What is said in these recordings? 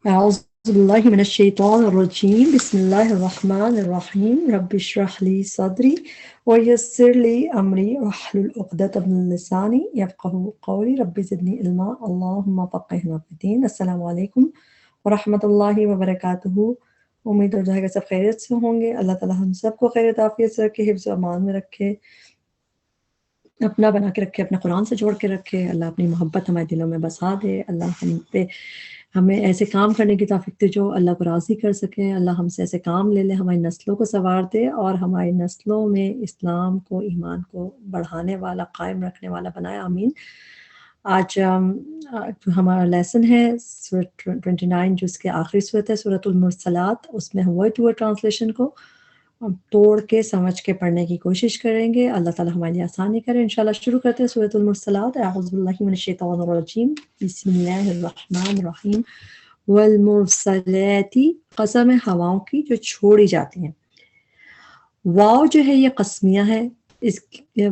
أعوذ بالله من الشيطان الرجيم بسم الله الرحمن الرحيم رب اشرح لي صدري ويسر لي أمري واحلل عقدة من لساني يفقهوا قولي رب زدني علما اللهم فقهنا في الدين السلام علیکم ورحمۃ اللہ وبرکاتہ۔ امید اور کہ سب خیریت سے ہوں گے۔ اللہ تعالی ہم سب کو خیر عافیت سے رکھے، حفظ و امان میں رکھے، اپنا بنا کے رکھے، اپنے قرآن سے جوڑ کے رکھے۔ اللہ اپنی محبت ہمارے دلوں میں بسا دے۔ اللہ ہمیں ایسے کام کرنے کی توفیق دے جو اللہ کو راضی کر سکے۔ اللہ ہم سے ایسے کام لے لے، ہماری نسلوں کو سنوار دے اور ہماری نسلوں میں اسلام کو، ایمان کو بڑھانے والا، قائم رکھنے والا بنائے، آمین۔ آج ہمارا لیسن ہے سورۃ 29 جو اس کے آخری سورت ہے، سورۃ المرسلات۔ اس میں ہم ورڈ ٹو ورڈ ٹرانسلیشن کو توڑ کے سمجھ کے پڑھنے کی کوشش کریں گے۔ اللہ تعالیٰ ہمارے لیے آسانی کرے۔ انشاءاللہ شروع کرتے ہیں سورۃ المرسلات۔ اعوذ باللہ من الشیطان الرجیم بسم اللہ الرحمن الرحیم۔ والمرسلات، قسم ہے ہواؤں کی جو چھوڑی جاتی ہیں۔ واو جو ہے یہ قسمیہ ہے۔ اس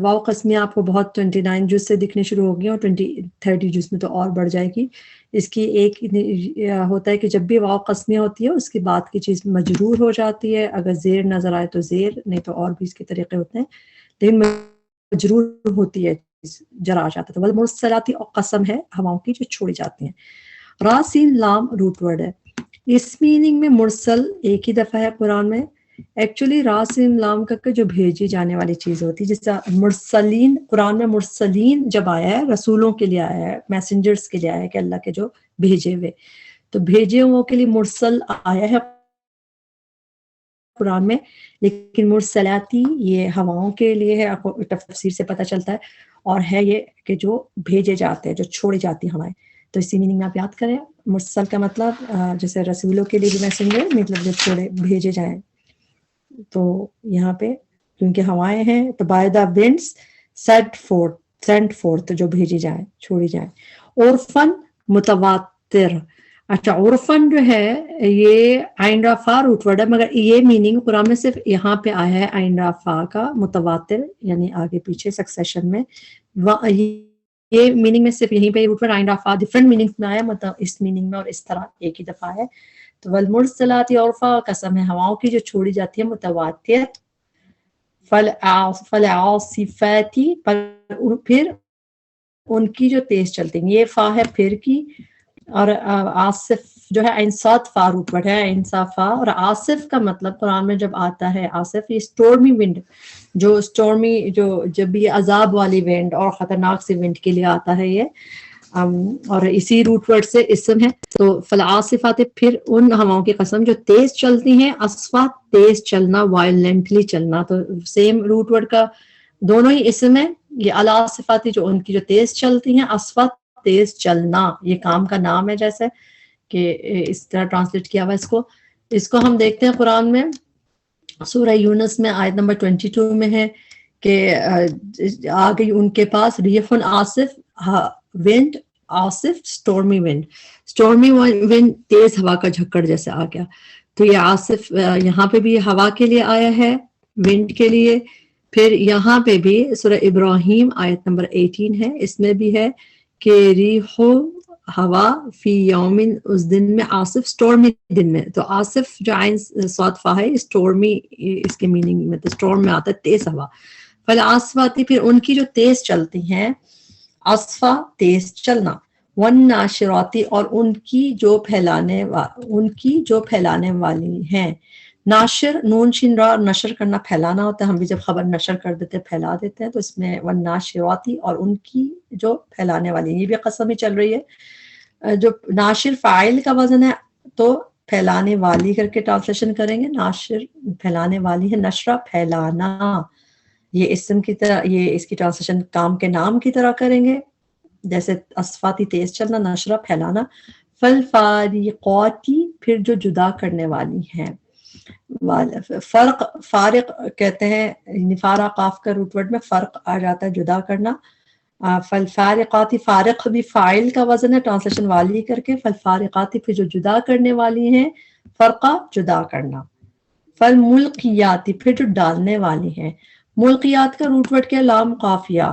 واو قسمیہ آپ کو بہت 29 جز سے دکھنے شروع ہو گئی اور 30 جز میں تو اور بڑھ جائے گی۔ اس کی ایک ہوتا ہے کہ جب بھی واو قسمیہ ہوتی ہے اس کے بعد کی چیز مجرور ہو جاتی ہے، اگر زیر نظر آئے تو زیر، نہیں تو اور بھی اس کے طریقے ہوتے ہیں، لیکن مجرور ہوتی ہے، جرا جاتا ہے۔ والمرسلاتی اور قسم ہے ہواؤں کی جو چھوڑی جاتی ہیں۔ را سین لام روٹ ورڈ ہے۔ اس میننگ میں مرسل ایک ہی دفعہ ہے قرآن میں۔ ایکچولی را سین لام کا جو بھیجی جانے والی چیز ہوتی ہے، جس طرح مرسلین، قرآن میں مرسلین جب آیا ہے رسولوں کے لیے آیا ہے، میسنجرز کے لیے آیا ہے کہ اللہ کے جو بھیجے ہوئے، تو بھیجے ہوئے کے لیے مرسل آیا ہے قرآن میں، لیکن مرسلاتی یہ ہواؤں کے لیے ہے، آپ کو تفسیر سے پتہ چلتا ہے، اور ہے یہ کہ جو بھیجے جاتے ہیں، جو چھوڑی جاتی ہیں ہوائیں۔ تو اسی میننگ میں آپ یاد کریں، مرسل کا مطلب جیسے رسولوں کے لیے بھی میسنجر، مطلب جو چھوڑے بھیجے جائیں۔ تو یہاں پہ کیونکہ ہوائیں ہیں تو by the winds sent forth, جو بھیجی جائیں، چھوڑی جائیں۔ عرفن متواتر۔ اچھا، عرفن جو ہے یہ عین را فا روٹ ورڈ ہے، مگر یہ میننگ قرآن میں صرف یہاں پہ آیا ہے عین را فا کا، متواتر یعنی آگے پیچھے سکسیشن میں۔ یہ میننگ میں صرف یہیں پہ روٹ ورڈ عین را فا ڈفرنٹ میننگ میں آیا، مطلب اس میننگ میں اور اس طرح ایک ہی دفعہ ہے۔ تو والمرسلات عرفا، قسم ہے ہواؤں کی جو چھوڑی جاتی ہے، متواتر۔ فالعاصفات، پھر ان کی جو تیز چلتی ہیں، یہ فا ہے پھر کی، اور آصف جو ہے عین صاد فا روٹ ورڈ ہے، عین صا فا۔ اور آصف کا مطلب قرآن میں جب آتا ہے آصف، یہ اسٹورمی ونڈ، جو اسٹورمی جو جب بھی عذاب والی ونڈ اور خطرناک سی ونڈ کے لیے آتا ہے یہ، اور اسی روٹ ورڈ سے اسم ہے۔ تو فالعاصفات، پھر ان ہواؤں کی قسم جو تیز چلتی ہیں، اصفا تیز چلنا، وائلنٹلی چلنا، تو سیم روٹ ورڈ کا دونوں ہی اسم ہے۔ یہ العاصفاتی جو ان کی جو تیز چلتی ہیں، اصفا تیز چلنا، یہ کام کا نام ہے، جیسے کہ اس طرح ٹرانسلیٹ کیا ہوا اس کو ہم دیکھتے ہیں قرآن میں سورہ یونس میں آیت نمبر 22 میں ہے کہ آ گئی ان کے پاس ریح عاصف، ونڈ عاصف، اسٹورمی ونڈ، اسٹورمی ونڈ تیز ہوا کا جھکڑ جیسے آ گیا۔ تو یہ عاصف یہاں پہ بھی ہوا کے لیے آیا ہے، ونڈ کے لیے۔ پھر یہاں پہ بھی سورہ ابراہیم آیت نمبر 18 ہے، اس میں بھی ہے کہ ریح ہوا فی یومن، اس دن میں، عاصف اسٹورمی دن میں۔ تو عاصف جو عین صاد فا ہے، اسٹورمی اس کے میننگ میں، تو اسٹورم میں آتا ہے تیز ہوا۔ فالعاصفاتی، پھر ان کی جو تیز چلتی ہیں، اصفا تیز چلنا، والناشراتی، اور ان کی جو پھیلانے والی ہیں۔ ناشر، نون شین را، نشر کرنا پھیلانا ہوتا ہے، ہم بھی جب خبر نشر کر دیتے ہیں پھیلا دیتے ہیں، تو اس میں والناشراتی، اور ان کی جو پھیلانے والی، یہ بھی قسم ہی چل رہی ہے۔ جو ناشر فاعل کا وزن ہے تو پھیلانے والی کر کے ٹرانسلیشن کریں گے، ناشر پھیلانے والی ہے، نشرہ پھیلانا، یہ اسم کی طرح، یہ اس کی ٹرانسلیشن کام کے نام کی طرح کریں گے، جیسے اصفاتی تیز چلنا، نشرہ پھیلانا۔ فالفارقاتی، پھر جو جدا کرنے والی ہیں۔ فرق، فارق کہتے ہیں، نفارہ قاف کا روٹ ورڈ میں فرق آ جاتا ہے، جدا کرنا۔ فالفارقاتی، فارق بھی فاعل کا وزن ہے، ٹرانسلیشن والی کر کے، فالفارقاتی، پھر جو جدا کرنے والی ہیں، فرقہ جدا کرنا۔ فالملقیاتی، پھر جو ڈالنے والی ہیں۔ ملقیات کا روٹ ورڈ کیا، لام قافیہ،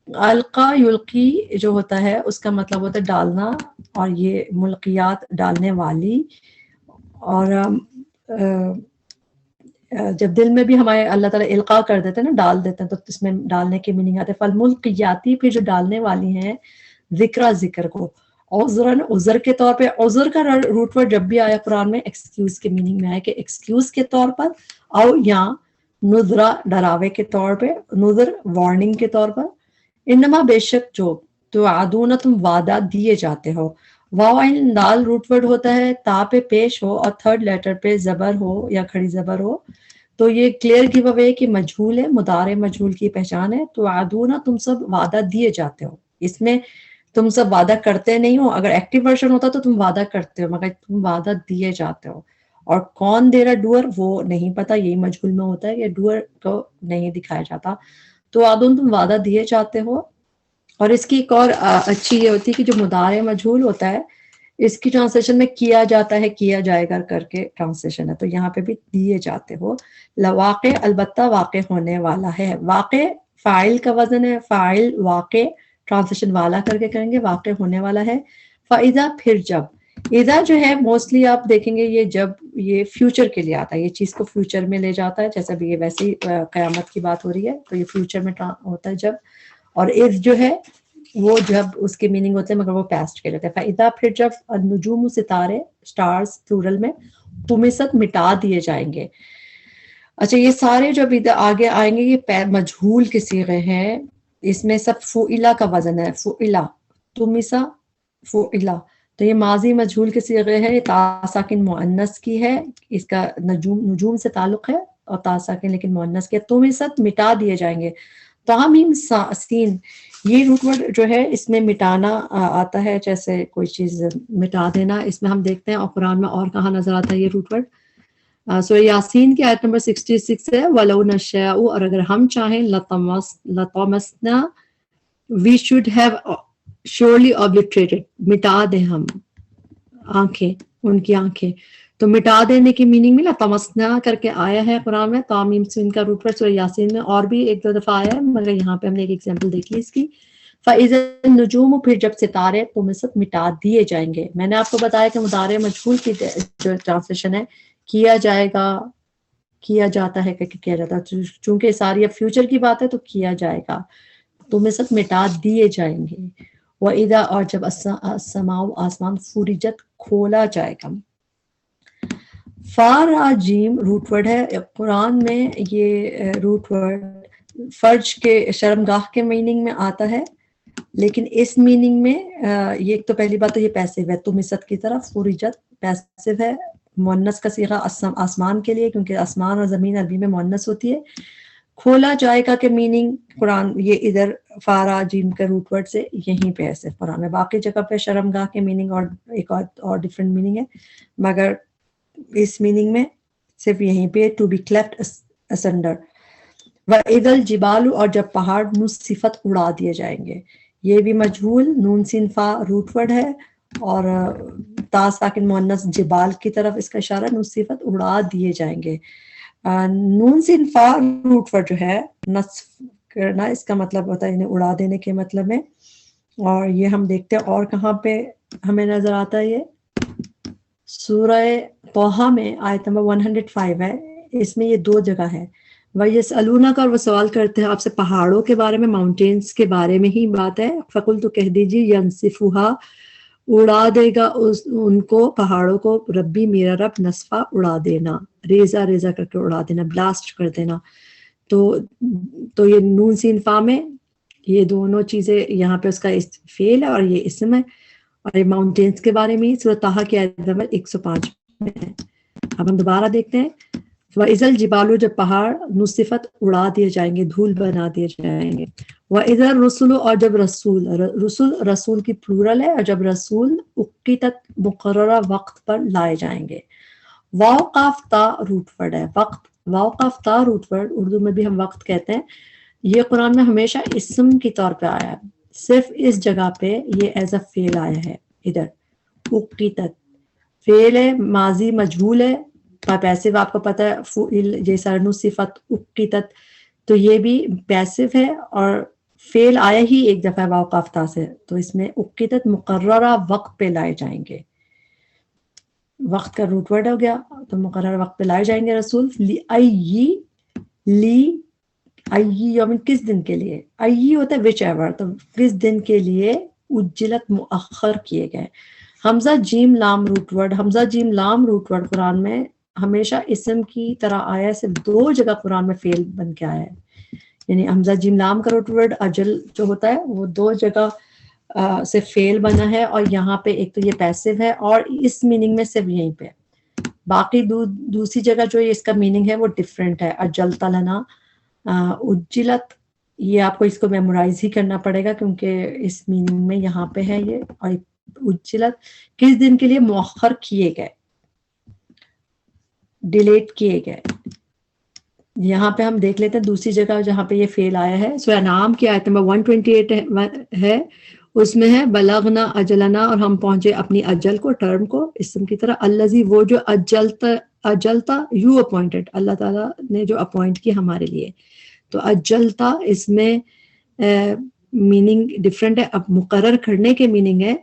القا یلقی جو ہوتا ہے اس کا مطلب ہوتا ہے ڈالنا، اور یہ ملقیات ڈالنے والی. اور جب دل میں بھی ہمارے اللہ تعالیٰ القا کر دیتے ہیں نا، ڈال دیتے ہیں، تو اس میں ڈالنے کے میننگ آتے ہیں. فالملقیاتی پھر جو ڈالنے والی ہیں ذکر کو. عذرن عذر کے طور پہ، عذر کا روٹ ورڈ جب بھی آیا قرآن میں ایکسکیوز کے میننگ میں آیا کہ ایکسکیوز کے طور پر، او یا نذرا ڈراوے کے طور پہ، نذر وارننگ کے طور پر. انما بے شک جو توعدون تم وعدہ دیے جاتے ہو. واو عین دال روٹ ورڈ ہوتا ہے، تا پہ پیش ہو اور تھرڈ لیٹر پہ زبر ہو یا کھڑی زبر ہو تو یہ کلیئر گیو اوے کہ مجہول ہے، مضارع مجہول کی پہچان ہے. توعدون تم سب وعدہ دیے جاتے ہو، اس میں تم سب وعدہ کرتے نہیں ہو. اگر ایکٹیو ورژن ہوتا تو تم وعدہ کرتے ہو، مگر تم وعدہ دیے جاتے ہو. اور کون دے رہا ڈوئر وہ نہیں پتا، یہی مجہول میں ہوتا ہے، یہ ڈوئر کو نہیں دکھایا جاتا. تو عادون تم وعدہ دیے جاتے ہو. اور اس کی ایک اور اچھی یہ ہوتی ہے کہ جو مضارع مجہول ہوتا ہے اس کی ٹرانسلیشن میں کیا جاتا ہے، کیا جائے گا کر کے ٹرانسلیشن ہے، تو یہاں پہ بھی دیے جاتے ہو. لواقع البتہ واقع ہونے والا ہے. واقع فاعل کا وزن ہے، فاعل واقع ٹرانسلیشن والا کر کے کریں گے، واقع ہونے والا ہے. فَإِذَا پھر جب. اذا جو ہے موسٹلی آپ دیکھیں گے یہ جب یہ فیوچر کے لیے آتا ہے، یہ چیز کو فیوچر میں لے جاتا ہے، جیسا بھی یہ ویسے ہی قیامت کی بات ہو رہی ہے تو یہ فیوچر میں ہوتا ہے جب. اور اذ جو ہے وہ جب اس کے میننگ ہوتے ہیں مگر وہ پاسٹ کے لیتے ہیں. فَإِذَا پھر جب النجوم ستارے سٹارز پلورل میں طمست مٹا دیے جائیں گے. اچھا یہ سارے جب آگے آئیں گے یہ مجہول کے صیغے ہیں، اس میں سب فعلا کا وزن ہے، فعلا طمسا فعلا. تو یہ ماضی مجہول کے صیغے ہے، تا ساکن مؤنث کی ہے، اس کا نجوم سے تعلق ہے اور تا ساکن لیکن مؤنث کے. طمست مٹا دیے جائیں گے. تامیم سین یہ روٹ ورڈ جو ہے اس میں مٹانا آتا ہے، جیسے کوئی چیز مٹا دینا. اس میں ہم دیکھتے ہیں اور قرآن میں اور کہاں نظر آتا ہے یہ روٹ ورڈ. سورہ یاسین کی آیت نمبر 66 ہے، وَلَوْ نَشَاءُ اور اگر ہم چاہیں لَطَمَسْنَا we should have surely obliterated مٹا دیں ہم آنکھیں، ان کی آنکھیں. تو مٹا دینے کی میننگ میں لَطَمَسْنَا کر کے آیا ہے قرآن میں. تامیم سین کا روٹ ورڈ سورہ یاسین میں اور بھی ایک دو دفعہ آیا ہے مگر یہاں پہ ہم نے ایک ایگزامپل دیکھ لی اس کی. فَإِذَا النُّجُومُ پھر جب ستارے طُمِسَت مٹا دیے جائیں گے. میں نے آپ کو بتایا کہ مضارع مجہول کی جو ٹرانسلیشن ہے کیا جائے گا، کیا جاتا ہے کہ کیا جاتا ہے، چونکہ ساری اب فیوچر کی بات ہے تو کیا جائے گا. تمہیں سب مٹا دیے جائیں گے. وَإِذَا اور جب السماء آسمان فُرِجَت کھولا جائے گا. فارا جیم روٹ ورڈ ہے قرآن میں. یہ روٹ ورڈ فرج کے شرمگاہ کے میننگ میں آتا ہے، لیکن اس میننگ میں یہ ایک تو پہلی بات تو یہ پیسو ہے، تمست کی طرف. فُرِجَت پیسو ہے، مؤنث کا صیغہ آسمان کے لیے، کیونکہ آسمان اور زمین عربی میں مؤنث ہوتی ہے. کھولا جائے گا کے میننگ قرآن یہ ادھر فارا جیم کے روٹ ورڈ سے یہیں پہ ہے صرف قرآن میں. باقی جگہ پہ شرمگاہ کے میننگ اور ایک اور ڈفرینٹ میننگ ہے، مگر اس میننگ میں صرف یہیں پہ ٹو بی کلیفٹ اسنڈر. وَإِذَا الْجِبَالُ اور جب پہاڑ نُصِفَت اڑا دیے جائیں گے. یہ بھی مجہول نون سین فا روٹ ورڈ ہے اور تا ساکن مؤنث جبال کی طرف اس کا اشارہ. نصیفت اڑا دیے جائیں گے. نون سین فا روٹ ورڈ جو ہے نصف کرنا، اس کا مطلب ہوتا ہے انہیں اڑا دینے کے مطلب میں. اور یہ ہم دیکھتے ہیں اور کہاں پہ ہمیں نظر آتا ہے. یہ سورہ طٰہٰ میں آیت نمبر 105 ہے، اس میں یہ دو جگہ ہے. وَيَسْأَلُونَكَ اور وہ سوال کرتے ہیں آپ سے پہاڑوں کے بارے میں، ماؤنٹینز کے بارے میں ہی بات ہے. فَقُلْ تو کہہ دیجیے يَنْسِفُهَا اڑا دے گا ان کو پہاڑوں کو، ربی میرا رب، نصفا اڑا دینا، ریزہ ریزہ کر کے اڑا دینا، بلاسٹ کر دینا. تو یہ نون سین فا میں یہ دونوں چیزیں یہاں پہ اس کا فعل ہے اور یہ اسم ہے. اور یہ ماؤنٹینز کے بارے میں سورۃ طٰہٰ کی آیت نمبر 105 میں ہے. اب ہم دوبارہ دیکھتے ہیں. وَإِذَا الْجِبَالُ جب پہاڑ نُصِفَت اڑا دیے جائیں گے، دھول بنا دیے جائیں گے. وَإِذَا الرُّسُلُ اور جب رسول کی پلورل ہے، اور جب رسول اُقِّتَت مقررہ وقت پر لائے جائیں گے. واو قاف تا روٹ ورڈ ہے. وقت واو قاف تا روٹ ورڈ اردو میں بھی ہم وقت کہتے ہیں. یہ قرآن میں ہمیشہ اسم کی طور پہ آیا ہے، صرف اس جگہ پہ یہ ایز اے فعل آیا ہے. ادھر اُقِّتَت فعل ہے، ماضی مجہول ہے، پیسو آپ کو پتہ ہے فعل جیسا نصفت اُقِّتَت، تو یہ بھی پیسو ہے. اور فعل آیا ہی ایک دفعہ واو قاف تا سے، تو اس میں اقیدت مقررہ وقت پہ لائے جائیں گے، وقت کا روٹ ورڈ ہو گیا تو مقررہ وقت پہ لائے جائیں گے رسول. لی ای یومن کس دن کے لیے، ای ہوتا ہے وچ ایور، تو کس دن کے لیے اجلت مؤخر کیے گئے. حمزہ جیم لام روٹ ورڈ، حمزہ جیم لام روٹ ورڈ قرآن میں ہمیشہ اسم کی طرح آیا ہے، صرف 2 جگہ قرآن میں فعل بن کے آیا ہے. یعنی حمزہ جیم لام کا روٹ ورڈ اجل جو ہوتا ہے وہ 2 جگہ سے فعل بنا ہے، اور یہاں پہ ایک تو یہ پیسو ہے اور اس میننگ میں صرف یہیں پہ. باقی دوسری جگہ جو اس کا میننگ ہے وہ ڈفرینٹ ہے. اجلت لنا اجلت، یہ آپ کو اس کو میمورائز ہی کرنا پڑے گا کیونکہ اس میننگ میں یہاں پہ ہے یہ. اور اجلت کس دن کے لیے مؤخر کیے گئے، ڈیلیٹ کیے گئے. یہاں پہ ہم دیکھ لیتے ہیں دوسری جگہ جہاں پہ یہ فعل آیا ہے. سورہ انعام کی آیت نمبر 128 ہے، اس میں ہے بلغنا اجلنا، اور ہم پہنچے اپنی اجل کو، ٹرم کو، اسم کی طرح. الذی وہ جو اجلتا یو اپوائنٹڈ، اللہ تعالیٰ نے جو اپوائنٹ کی ہمارے لیے. تو اجلتا اس میں میننگ ڈفرینٹ ہے، اب مقرر کرنے کے میننگ ہے.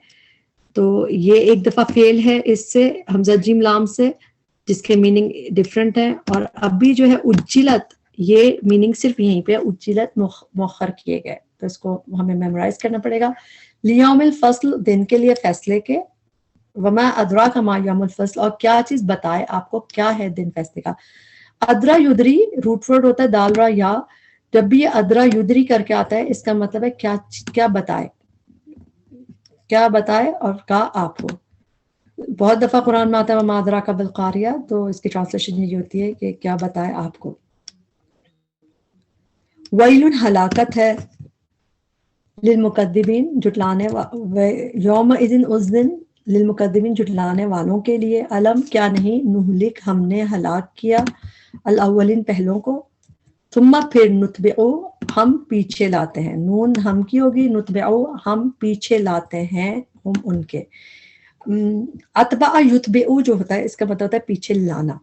تو یہ ایک دفعہ فعل ہے اس سے حمزہ جیم لام سے، جس کے میننگ ڈفرینٹ ہے. اور اب بھی جو ہے اجلت، یہ میننگ صرف یہیں پہ اجلت مؤخر کیے گئے، تو اس کو ہمیں میمورائز کرنا پڑے گا. لیوم الفصل دن کے لیے فیصلے کے. وما ادراک ما یوم الفصل، اور کیا چیز بتائے آپ کو کیا ہے دن فیصلے کا. ادرا یدری روٹ ورڈ ہوتا ہے دال را یا، جب بھی یہ ادرا یدری کر کے آتا ہے اس کا مطلب ہے کیا بتائے، کیا بتائے اور کہا آپ کو. بہت دفعہ قرآن میں آتا ہے وما ادراک بالقاریہ، تو اس کی ٹرانسلیشن یہ ہوتی ہے کہ کیا بتائے آپ کو. ویل ہلاکت ہے، للمکذبین جھٹلانے، یوم اذن اس دن، للمکذبین جھٹلانے والوں کے لیے. علم کیا نہیں، نہلک ہم نے ہلاک کیا، الاولین پہلوں کو، ثم پھر نتبعو ہم پیچھے لاتے ہیں، نون ہم کی ہوگی، نتبعو ہم پیچھے لاتے ہیں، ہم ان کے. اتبع یتبعو جو ہوتا ہے اس کا مطلب ہوتا ہے پیچھے لانا.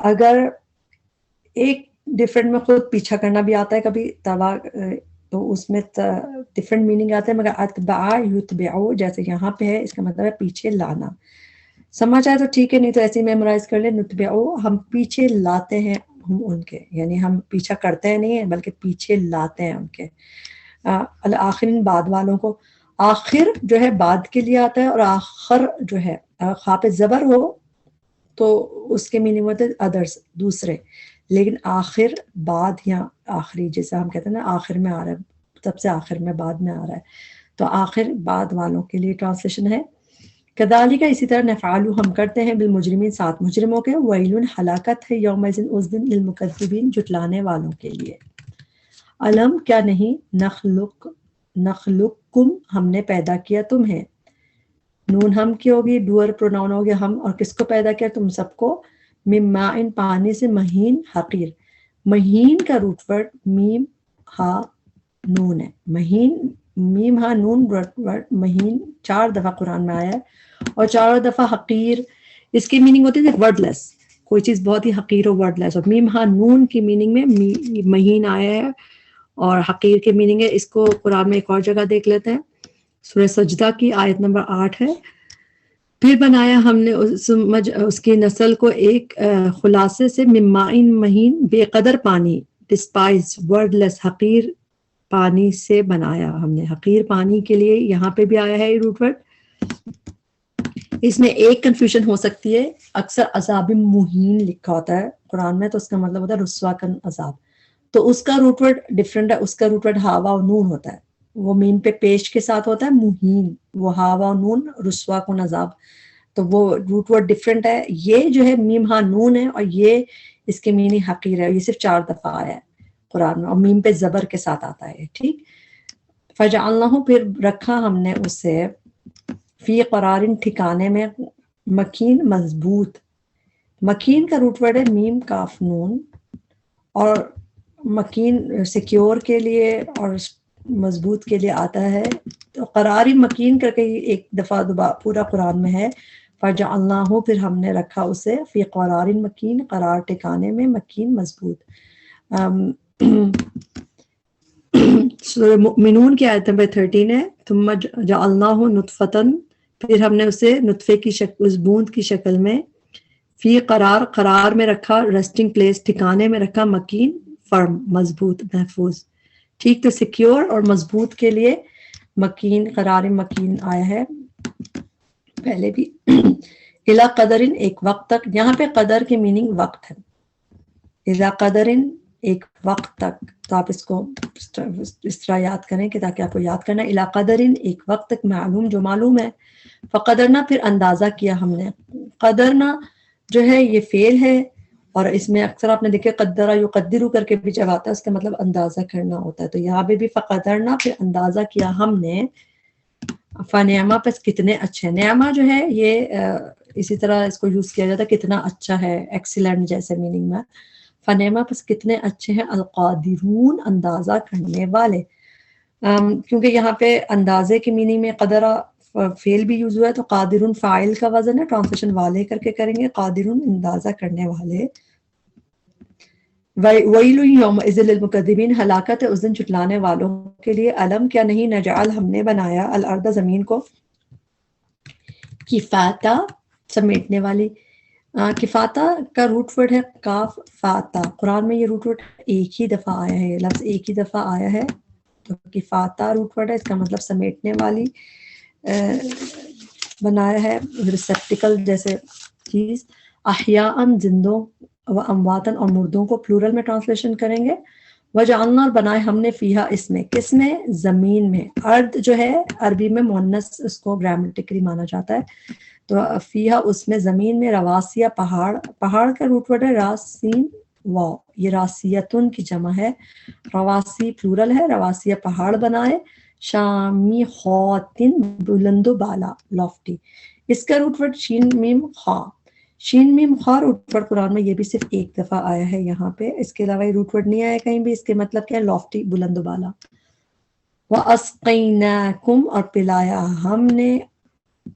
اگر ایک ڈفرینٹ میں خود پیچھا کرنا بھی آتا ہے کبھی تبع، تو اس میں ڈفرینٹ میننگ آتا ہے، مگر اتبع یتبعو جیسے یہاں پہ ہے اس کا مطلب ہے پیچھے لانا. سمجھ آئے تو ٹھیک ہے، نہیں تو ایسے ہی میمورائز کر لیں. نتبعو ہم پیچھے لاتے ہیں ہم ان کے، یعنی ہم پیچھا کرتے ہیں نہیں ہیں بلکہ پیچھے لاتے ہیں ان کے. الآخرین بعد والوں کو. آخر جو ہے بعد کے لیے آتا ہے، اور آخر جو ہے خا پہ زبر ہو تو اس کے میننگ ہوتے ہیں ادرس، دوسرے. لیکن آخر بعد یا آخری جیسے ہم کہتے ہیں نا آخر میں آ رہا ہے، سب سے آخر میں بعد میں آ رہا ہے، تو آخر بعد والوں کے لیے ٹرانسلیشن ہے. کذالک اسی طرح نفعل ہم کرتے ہیں بالمجرمین ساتھ مجرموں کے. ویل ہلاکت ہے یومئذ اس دن، للمکذبین جھٹلانے والوں کے لیے. علم کیا نہیں، نخلقکم ہم نے پیدا کیا تمہیں، نون ہم کی ہوگی، ڈوئر پروناؤن ہو گیا ہم، اور کس کو پیدا کیا تم سب کو، من ماء پانی سے، مہین حقیر. مہین کا روٹ ورڈ میم ہا نون ہے. مہین میم ہا نون ورڈ مہین 4 دفعہ قرآن میں آیا ہے، اور 4 دفعہ حقیر. اس کی میننگ ہوتی ہے ورڈ لیس، کوئی چیز بہت ہی حقیر ہو ورڈ لیس. اور میم ہا نون کی میننگ میں مہین آیا ہے، اور حقیر کی میننگ ہے. اس کو قرآن میں ایک اور جگہ دیکھ لیتے ہیں، سورہ سجدہ کی آیت نمبر 8 ہے. پھر بنایا ہم نے اس کی نسل کو ایک خلاصے سے، من ماء مہین بے قدر پانی، ڈسپائز ورڈ لیس حقیر پانی سے بنایا ہم نے. حقیر پانی کے لیے یہاں پہ بھی آیا ہے یہ روٹ ورڈ. اس میں ایک کنفیوژن ہو سکتی ہے، اکثر عذاب مہین لکھا ہوتا ہے قرآن میں تو اس کا مطلب ہوتا ہے رسوا کن عذاب، تو اس کا روٹ ورڈ ڈفرینٹ ہے. اس کا روٹ ورڈ ہاوا و نون ہوتا ہے، وہ مین پہ پیش کے ساتھ ہوتا ہے مہین، وہ ہاوا و نون رسوا کن عذاب، تو وہ روٹ ورڈ ڈفرینٹ ہے. یہ جو ہے میم ہا نون ہے، اور یہ اس کے میننگ حقیر ہے. یہ صرف 4 دفعہ آیا ہے قرآن میں، اور میم پہ زبر کے ساتھ آتا ہے. ٹھیک. فجعلناہ پھر رکھا ہم نے اسے، فی قرار ٹھکانے میں، مکین مضبوط. مکین کا روٹ ورڈ ہے میم کاف نون، اور مکین سیکیور کے لیے اور مضبوط کے لیے آتا ہے. تو قراری مکین کر کے ایک دفعہ پورا قرآن میں ہے. فجعلناہ پھر ہم نے رکھا اسے، فی قرار مکین قرار ٹھکانے میں، مکین مضبوط. سورہ مؤمنون کی آیت نمبر 13 ہے، ثم جعلناہ نطفتن، پھر ہم نے اسے نطفے کی شکل، اس بوند کی شکل میں، فی قرار میں رکھا، ریسٹنگ پلیس ٹھکانے میں رکھا، مکین فرم مضبوط محفوظ، ٹھیک، تو سیکیور اور مضبوط کے لیے مکین، قرار مکین آیا ہے پہلے بھی۔ الا قدرن، ایک وقت تک، یہاں پہ قدر کی میننگ وقت ہے، الا قدرن ایک وقت تک، تو آپ اس کو اس طرح یاد کریں کہ تاکہ آپ کو یاد کرنا ہے، الا قدرن ایک وقت تک، معلوم جو معلوم ہے، فقدرنا پھر اندازہ کیا ہم نے، قدرنا جو ہے یہ فعل ہے، اور اس میں اکثر آپ نے دیکھے قدرہ یقدرو کر کے بھی جب آتا ہے اس کا مطلب اندازہ کرنا ہوتا ہے، تو یہاں پہ بھی فقدرنا پھر اندازہ کیا ہم نے، فنعمہ پس کتنے اچھے، نعمہ جو ہے یہ اسی طرح اس کو یوز کیا جاتا ہے کتنا اچھا ہے، ایکسیلنٹ جیسے میننگ میں، فنعمہ پس کتنے اچھے ہیں، القادرون اندازہ کرنے والے، کیونکہ یہاں پہ اندازے کی میننگ میں قدرہ فعل بھی یوز ہوا ہے، تو قادرون فاعل کا وزن ہے، ٹرانسلیشن والے کر کے کریں گے، قادرون اندازہ کرنے والے۔ وَيْلٌ يَوْمَئِذٍ لِّلْمُكَذِّبِينَ، ہلاکت ہے اس دن جھٹلانے والوں کے لیے، علم کیا نہیں، نجعل ہم نے بنایا، الارض زمین کو، کفاتا سمیٹنے والی، کفاتا کا روٹ ورڈ ہے کاف فاتا، قرآن میں یہ روٹ ورڈ ایک ہی دفعہ آیا ہے، لفظ ایک ہی دفعہ آیا ہے، تو کفاتا روٹ ورڈ ہے، اس کا مطلب سمیٹنے والی بنایا ہے، ریسپٹیکل جیسے چیز، احیاءً زندوں، و امواتن اور مردوں کو پلورل میں ٹرانسلیشن کریں گے، وجعلنا اور بنائے ہم نے فیہا اس میں، کس میں، زمین میں، ارض جو ہے عربی میں مؤنث اس کو گرامٹیکلی مانا جاتا ہے، تو فیہا اس میں زمین میں، رواسیہ پہاڑ، پہاڑ کا روٹ ورڈ ہے راسین واو، یہ راسیتن کی جمع ہے، رواسی پلورل ہے، رواسیہ پہاڑ بنائے، شامی خواتین بلند و بالا لافٹی، اس کا روٹ ورڈ شین میم خا، شین میم خا روٹ ورڈ قرآن میں یہ بھی صرف ایک دفعہ آیا ہے یہاں پہ، اس کے علاوہ یہ روٹ ورڈ نہیں آیا کہیں بھی، اس کے مطلب کیا ہے، لافٹی بلند و بالا۔ وَأَسْقَيْنَاكُمْ اور پلایا ہم نے،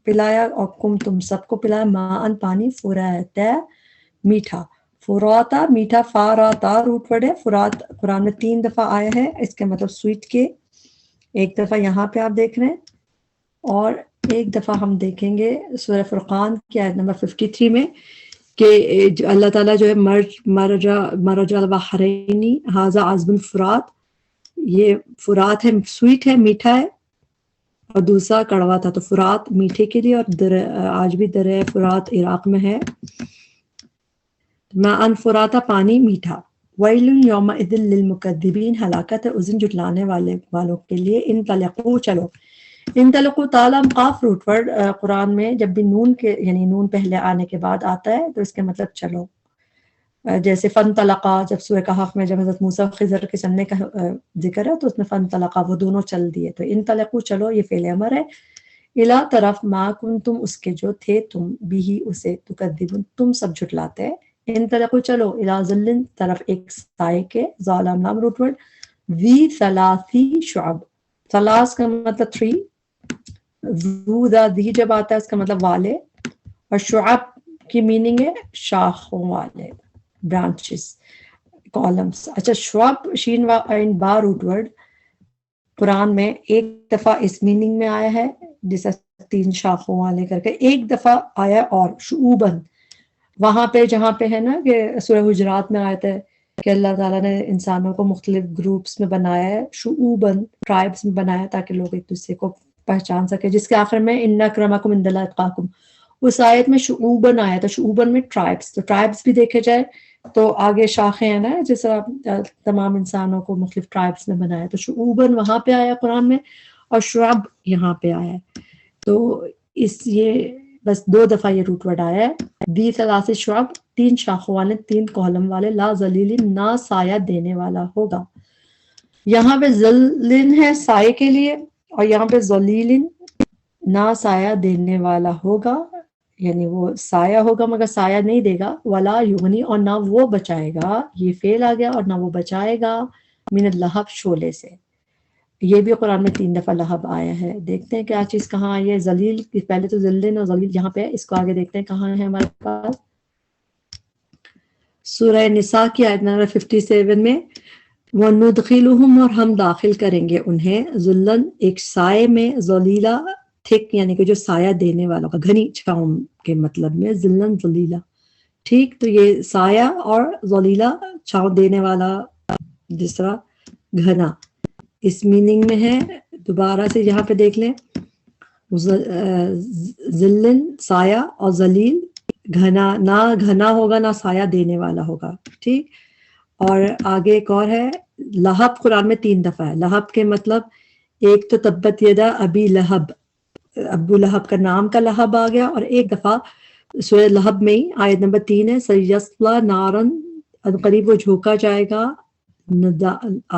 پلایا اور کم تم سب کو پلایا، ماءً پانی، فراتا میٹھا، فراتا میٹھا، فاراتا روٹ ورڈ ہے، فرات قرآن میں 3 دفعہ آیا ہے، اس کے مطلب سویٹ کے، ایک دفعہ یہاں پہ آپ دیکھ رہے ہیں، اور ایک دفعہ ہم دیکھیں گے سورہ فرقان کی آیت نمبر 53 میں کہ اللہ تعالیٰ جو ہے مرج البحرینی ھذا عذب فرات، یہ فرات ہے سویٹ ہے میٹھا ہے، اور دوسرا کڑوا تھا، تو فرات میٹھے کے لیے، اور آج بھی دریا فرات عراق میں ہے، ماء فراتا پانی میٹھا۔ ویل یومئذ للمکذبین، ہلاکت ہے اس دن جھٹلانے والوں کے لیے، انطلقوا چلو، انطلقوا تعلم قاف روٹ ورڈ قرآن میں جب بھی نون کے یعنی نون پہلے آنے کے بعد آتا ہے تو اس کے مطلب چلو، جیسے فانطلقا جب سورہ کہف میں جب حضرت موسیٰ خضر کے چلنے کا ذکر ہے تو اس میں فانطلقا وہ دونوں چل دیے، تو انطلقوا چلو یہ فعل امر ہے، الا طرف ما کنتم اس کے جو تھے تم بھی اسے تکذبون تم سب جھٹلاتے، انطلقوا چلو الا ظل طرف ایک سائے کے، ظالم نام روٹ ورڈ، ذی ثلاثی شعب، ثلاث کا مطلب 3، ذو ذا دی جب آتا ہے اس کا مطلب والے، اور شعب کی میننگ ہے شاخوں والے، برانچز، کالمز۔ اچھا شعب شین و عین با روٹ ورڈ قرآن میں ایک دفعہ اس میننگ میں آیا ہے جسے 3 شاخوں والے کر کے، ایک دفعہ آیا اور شعوباً وہاں پہ جہاں پہ ہے نا کہ سورہ حجرات میں آیت ہے کہ اللہ تعالیٰ نے انسانوں کو مختلف گروپس میں بنایا ہے، شعوباً ٹرائبس میں بنایا تاکہ لوگ ایک دوسرے کو پہچان سکے، جس کے آخر میں ان اکرمکم عند اللہ اتقاکم، اس آیت میں شعوباً آیا تھا، شعوباً میں ٹرائبس، تو ٹرائبس بھی دیکھے جائے تو آگے شاخیں ہیں نا جس طرح تمام انسانوں کو مختلف ٹرائبس میں بنایا، تو شعوباً وہاں پہ آیا قرآن میں، اور شعب یہاں پہ آیا ہے، تو یہ بس 2 دفعہ یہ روٹ ورڈ آیا ہے، دی ثلاث شعب 3 شاخوں والے 3 کالم والے، لا ذلیل نہ سایہ دینے والا ہوگا، یہاں پہ ذلن ہے سائے کے لیے، اور یہاں پہ ذلیل نہ سایہ دینے والا ہوگا، یعنی وہ سایہ ہوگا مگر سایہ نہیں دے گا، ولا یغنی اور نہ وہ بچائے گا، یہ فعل آ گیا، اور نہ وہ بچائے گا، من اللہب شعلے سے، یہ بھی قرآن میں 3 دفعہ لہب آیا ہے، دیکھتے ہیں کیا چیز کہاں آئی ہے، ذلیل پہلے تو ذلن اور ذلیل یہاں پہ، اس کو آگے دیکھتے ہیں کہاں ہے ہمارے پاس، سورہ نساء کی آیت نمبر 57 میں، وَنُدْخِلُهُمْ، اور ہم داخل کریں گے انہیں، ذلًا ایک سائے میں، ذلیلا تھک یعنی کہ جو سایہ دینے والا ہوگا، گھنی چھاؤں کے مطلب میں، ذلًا ذلیلا، ٹھیک. تو یہ سایہ اور ذلیلا چھاؤں دینے والا، جس طرح گھنا، اس میننگ میں ہے. دوبارہ سے یہاں پہ دیکھ لیں، ذلن سایہ اور ذلیل گھنا، نہ گھنا ہوگا نہ سایہ دینے والا ہوگا، ٹھیک. اور آگے ایک اور ہے لہب، قرآن میں 3 دفعہ ہے. لہب کے مطلب ایک تو تبت یدا ابی لہب، ابو لہب کا نام کا لہب آ گیا، اور ایک دفعہ سورہ لہب میں ہی آیت نمبر 3 ہے، سیصلی نارن، قریب وہ جھونکا جائے گا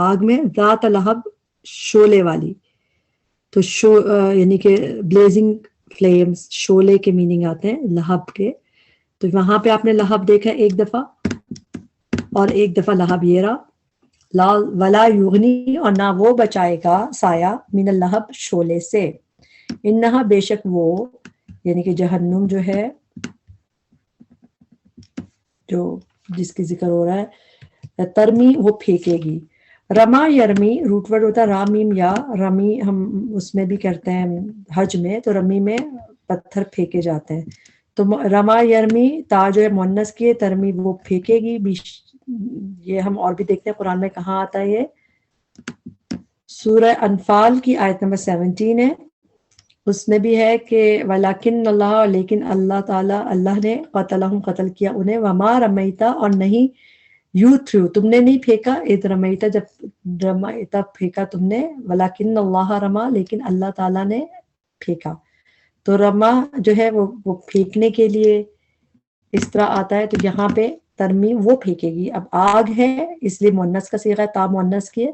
آگ میں، ذات لہب، شعلے والی. تو یعنی کہ بلیزنگ فلیمز، شعلے کے میننگ آتے ہیں لہب کے. تو وہاں پہ آپ نے لہب دیکھا ایک دفعہ، اور ایک دفعہ لہب یہ رہا. لا ولا یغنی، اور نہ وہ بچائے گا سایہ، من اللہب، شعلے سے. انہا، بے شک وہ، یعنی کہ جہنم جو ہے، جو جس کی ذکر ہو رہا ہے، ترمی، وہ پھینکے گی. رما یرمی، روٹ ورڈ ہوتا ہے رامیم یا رمی، ہم اس میں بھی کرتے ہیں حج میں، تو رمی میں پتھر پھینکے جاتے ہیں. تو رما یرمی، تا جو ہے مونس کی، ترمی وہ پھینکے گی. یہ ہم اور بھی دیکھتے ہیں قرآن میں کہاں آتا ہے. یہ سورہ انفال کی آیت نمبر 17 ہے، اس میں بھی ہے کہ ولیکن اللہ، لیکن اللہ تعالیٰ، اللہ نے قتلہم، قتل کیا انہیں، وما رمیتا، اور نہیں یو تھرو، تم نے نہیں پھینکا، اذ رمیتا، جب رمیتا پھینکا تم نے، ولیکن اللہ رما، لیکن اللہ تعالیٰ نے پھینکا. تو رما جو ہے وہ پھینکنے کے لیے اس طرح آتا ہے. تو یہاں پہ ترمیم، وہ پھینکے گی. اب آگ ہے اس لیے مونس کا صیغہ ہے، تا مونس کی ہے،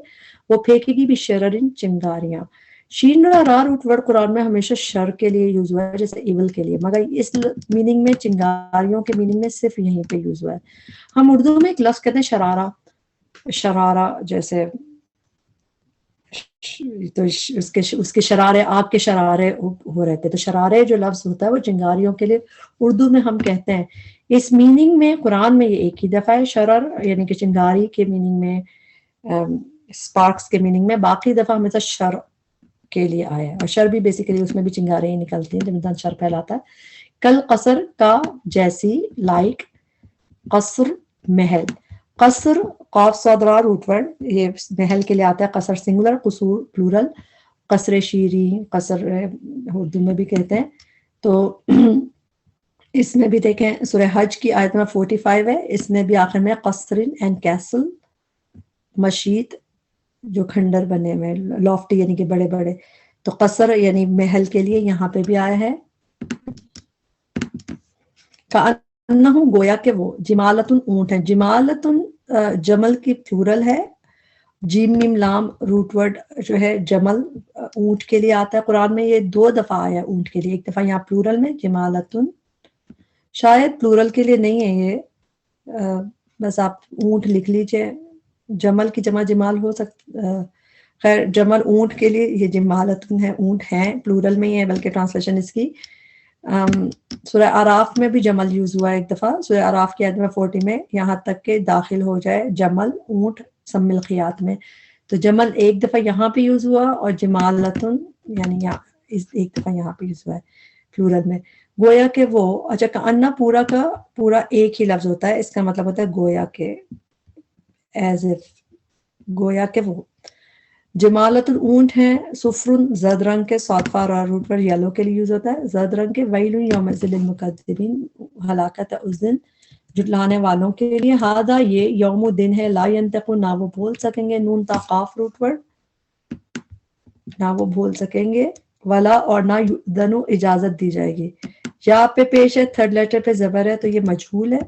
وہ پھینکے گی بشررن، چنگاریاں. شین اور را روٹ ورڈ قرآن میں ہمیشہ شر کے لیے یوز ہوا ہے، جیسے ایول کے لیے، مگر اس میننگ میں، چنگاریوں کے میننگ میں صرف یہیں پہ یوز ہوا ہے. ہم اردو میں ایک لفظ کہتے ہیں شرارہ، شرارہ جیسے، تو اس کے شرارے، آگ کے شرارے ہو رہتے. تو شرارے جو لفظ ہوتا ہے وہ چنگاریوں کے لیے اردو میں ہم کہتے ہیں. اس میننگ میں قرآن میں یہ ایک ہی دفعہ ہے، شرر یعنی کہ چنگاری کے میننگ میں، سپارکس کے میننگ میں. باقی دفعہ ہمیشہ شر کے لیے آیا ہے، اور شر بھی بیسیکلی اس میں بھی چنگارے ہی نکلتی ہیں جب انسان شر پھیلاتا ہے. کل قصر، کا جیسی، لائک، قصر محل. قصر قاف صاد را روٹ ورڈ، یہ محل کے لیے آتا ہے. قصر سنگولر، قصور پلورل. قصر شیری، قصر اردو میں بھی کہتے ہیں. تو اس میں بھی دیکھیں سورہ حج کی آیت نمبر 45 ہے، اس میں بھی آخر میں قصرن اینڈ کیسل، مشید جو کھنڈر بنے ہوئے، لافٹی یعنی کہ بڑے بڑے. تو قصر یعنی محل کے لیے یہاں پہ بھی آیا ہے. کأنہم، گویا کہ وہ، جمالتن، اونٹ ہے. جمالتن جمل کی پلورل ہے. جیم میم لام روٹ ورڈ جو ہے جمل، اونٹ کے لیے آتا ہے قرآن میں. یہ 2 دفعہ آیا اونٹ کے لیے، ایک دفعہ یہاں پلورل میں جمالتن، شاید پلورل کے لیے نہیں ہے یہ، بس آپ اونٹ لکھ لیجئے. جمل کی جمع جمال ہو سکتا، خیر جمل اونٹ کے لیے یہ جمالتن ہے، اونٹ ہیں، پلورل میں ہی ہے بلکہ ٹرانسلیشن اس کی. سورہ اعراف میں بھی جمل یوز ہوا ہے ایک دفعہ، سورہ اعراف کی آیت نمبر 40 میں، یہاں تک کہ داخل ہو جائے جمل، اونٹ، سم الخیات میں. تو جمل ایک دفعہ یہاں پہ یوز ہوا، اور جمالتن یعنی ایک دفعہ یہاں پہ یوز ہوا ہے پلورل میں. گویا کہ وہ، اچھا کأنہ پورا کا پورا ایک ہی لفظ ہوتا ہے، اس کا مطلب ہوتا ہے گویا کہ، ایز اف، گویا کہ وہ. جمالت اونٹ ہیں، صفرن زرد رنگ کے، صادفہ را روٹ پر یلو کے لیے یوز ہوتا ہے، زرد رنگ کے. ویل یومئذ للمکذبین، ہلاکت ہے اس دن جھٹلانے والوں کے لیے. ہادہ، یہ یوم دن ہے، لا ینطقون، نہ وہ بول سکیں گے، نون تا قاف روٹ پر، نہ وہ بول سکیں گے. ولا، اور نہ یؤذن، اجازت دی جائے گی. یا پہ پیش ہے، تھرڈ لیٹر پہ زبر ہے تو یہ مجہول ہے.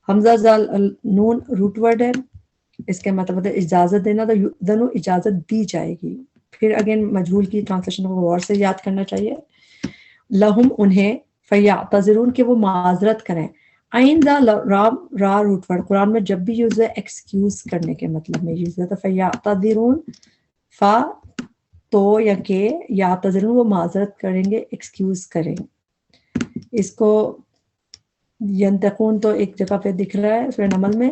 حمزہ زال نون روٹ ورڈ ہے، اس کے مطلب ہے اجازت دینا، تو یؤذن، اجازت دی جائے گی. پھر اگین مجہول کی ٹرانسلیشن کو غور سے یاد کرنا چاہیے. لہم، انہیں، فیعتذرون، کہ وہ معذرت کریں. عین دا را روٹ ورڈ قرآن میں جب بھی یوز ہے ایکسکیوز کرنے کے مطلب میں یوز ہے. تو فیعتذرون، فا تو یا کہ، یعتذرون وہ معذرت کریں گے، ایکسکیوز کریں. اس کو ینتقون تو ایک جگہ پہ دکھ رہا ہے سورہ نمل میں،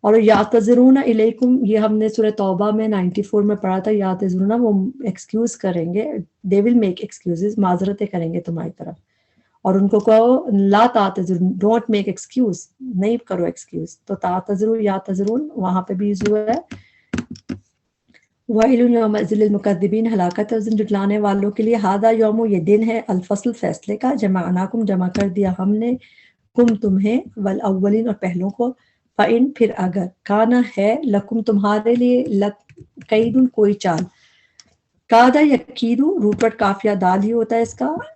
اور یعتذرون الیکم، یہ ہم نے سورہ توبہ میں 94 میں پڑھا تھا، یعتذرون وہ ایکسکیوز کریں گے، دے ول میک ایکسکیوزز، معذرتیں کریں گے تمہاری طرف، اور ان کو کہو لا تعتذروا، ڈونٹ میک ایکسکیوز، نہیں کرو ایکسکیوز، تو تعتذروا یعتذرون وہاں پہ بھی یوز ہوا ہے۔ وَيْلٌ يَوْمَئِذٍ لِّلْمُكَذِّبِينَ، ہلاکت ہے اس دن جھٹلانے والوں کے لیے، ہذا یوم، یہ دن ہے، الفصل فیصلے کا، جمعناکم جمع کر دیا ہم نے، کم تمہیں، والاولین اور پہلوں کو، فَإِن پھر اگر، کانا ہے، لکم تمہارے لیے، قیدن کوئی چال، کادا یکیدو، روٹ وٹ کافیہ دال ہی ہوتا ہے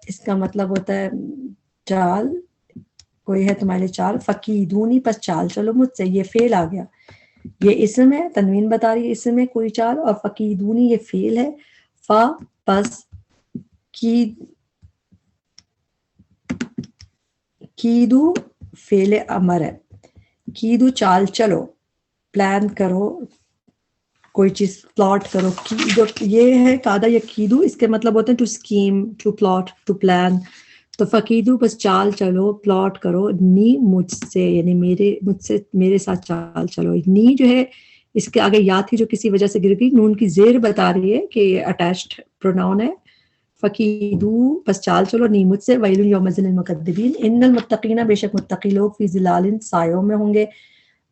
اس کا مطلب ہوتا ہے چال، کوئی ہے تمہارے لیے چال، فکیدونی پس چال چلو مجھ سے، یہ فعل آ گیا، یہ اسم ہے، تنوین بتا رہی ہے اسم ہے کوئی چال، اور فکیدونی یہ فعل ہے، فا پس کیدو فعل امر ہے، کیدو چال چلو، پلان کرو، کوئی چیز پلاٹ کرو، جو یہ ہے کادا یا کیدو، اس کے مطلب ہوتے ہیں to scheme, to plot, to plan, تو فقیدو بس چال چلو، پلاٹ کرو، نی مجھ سے، یعنی میرے ساتھ چال چلو، نی جو ہے اس کے آگے یا تھی جو کسی وجہ سے گر گئی، نون کی زیر بتا رہی ہے کہ یہ اٹیچڈ پروناؤن ہے، فقیدو بس چال چلو، نی مجھ سے، ویل یومئذ للمکذبین، ان المتقین بے شک متقی لوگ، فی ظلال سایوں میں ہوں گے،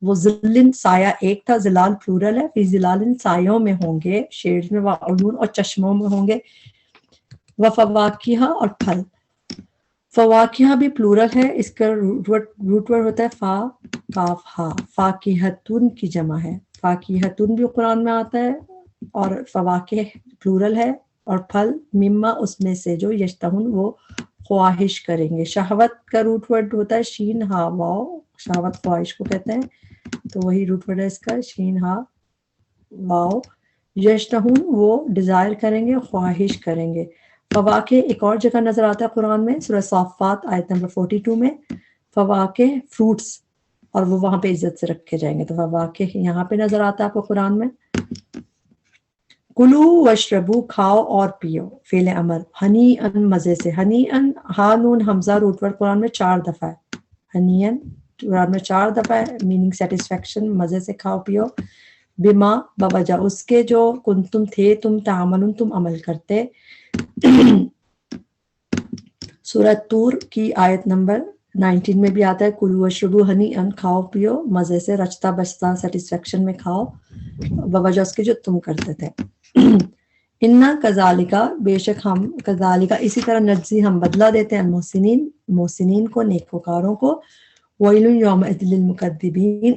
وہ ظلن سایہ ایک تھا، ظلال پلورل ہے، فی ظلال سایوں میں ہوں گے، شیڈز میں، وعیون اور چشموں میں ہوں گے، وفواکہ اور پھل، فواکہ بھی پلورل ہے، اس کا روٹ ورڈ ہوتا ہے فا کاف ہا، فاکہتن کی جمع ہے، فاکہتن بھی قرآن میں آتا ہے، اور فواکہ پلورل ہے، اور پھل، مما اس میں سے، جو یشتہون وہ خواہش کریں گے، شہوت کا روٹ ورڈ ہوتا ہے شین ہا واو، شہوت خواہش کو کہتے ہیں، تو وہی روٹ ورڈ ہے اس کا شین ہا واو، یشتہون وہ ڈیزائر کریں گے، خواہش کریں گے، فواکہ ایک اور جگہ نظر آتا ہے قرآن میں، سورہ صافات آیت نمبر 42 میں، فواکہ فروٹس، اور وہ وہاں پہ عزت سے رکھے جائیں گے، تو فواکہ یہاں پہ نظر آتا ہے آپ کو قرآن میں، کلو وشربو کھاؤ اور پیو، فعل امر، ہنی ان مزے سے، ہنی ان ہا نون حمزہ روٹ ورڈ قرآن میں 4 دفعہ ہے، ہنی ان قرآن میں 4 دفعہ ہے، میننگ سیٹسفیکشن، مزے سے کھاؤ پیو، بما بوجہ اس کے، جو کنتم تھے تم، تعملون تم عمل کرتے، سورہ طور کی آیت نمبر 19 میں بھی آتا ہے، کلو وشربو ہنی ان، کھاؤ پیو مزے سے، رچتا بچتا سیٹسفیکشن میں کھاؤ، بوجہ اس کے جو تم کرتے تھے، انا کذالکا بے شک ہم، کذالکا اسی طرح، نجزی ہم بدلہ دیتے ہیں، محسنین کو، نیکوکاروں کو، ویل یومئذ للمکذبین،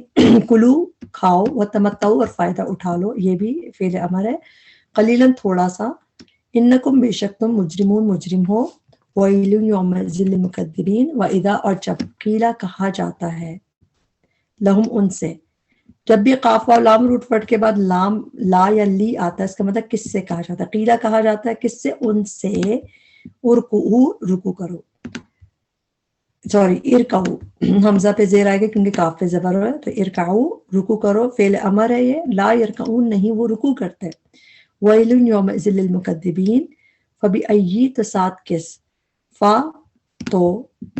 کلو کھاؤ، وتمتعوا اور فائدہ اٹھا لو، یہ بھی فعل امر ہے، قلیلاً تھوڑا سا، انکم بے شک تم، مجرمون مجرم ہو، ویل یومئذ للمکذبین، واذا اور جب، قیلا کہا جاتا ہے، لہم ان سے، جب بھی قاف و لام روٹ ورڈ کے بعد لام لا یا لی آتا ہے، اس کا مطلب کس سے کہا جاتا ہے، قیلا کہا جاتا ہے کس سے، ان سے، ارکعو رکو کرو، ارکعو، حمزہ پہ زیر آئے گا کیونکہ کاف پہ زبر ہے، تو ارکعو رکو کرو، فعل امر ہے یہ، لا یرکعون نہیں وہ رکو کرتے، ویل یومئذ للمکذبین، فبأی تو ساتھ کس، فا تو،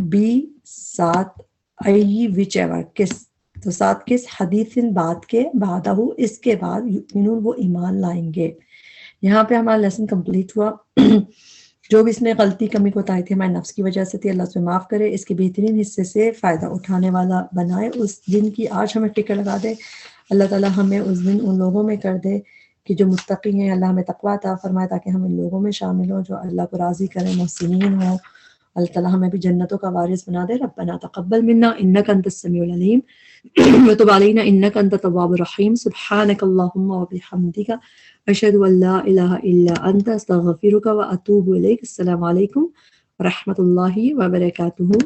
بی ساتھ، ای وچ ایور کس، تو ساتھ کس، حدیث بات کے، بعدہ اس کے بعد، یؤمنون وہ ایمان لائیں گے۔ یہاں پہ ہمارا لیسن کمپلیٹ ہوا، جو بھی اس میں غلطی کمی کوتاہی تھی ہمارے نفس کی وجہ سے تھی، اللہ اس میں معاف کرے، اس کے بہترین حصے سے فائدہ اٹھانے والا بنائے، اس دن کی آج ہمیں فکر لگا دے، اللہ تعالیٰ ہمیں اس دن ان لوگوں میں کر دے کہ جو متقی ہیں، اللہ ہمیں تقویٰ عطا فرمائے تاکہ ہم ان لوگوں میں شامل ہوں جو اللہ کو راضی کریں، محسنین ہوں، اللہ تعالیٰ ہمیں بھی جنتوں کا وارث بنا دے، ربنا تقبل منا انک انت السمیع العلیم وتب علینا انک انت التواب الرحیم، سبحانک اللہم وبحمدک، اشہد ان لا الہ الا انت، استغفرک واتوب الیک، السلام علیکم ورحمۃ اللہ وبرکاتہ۔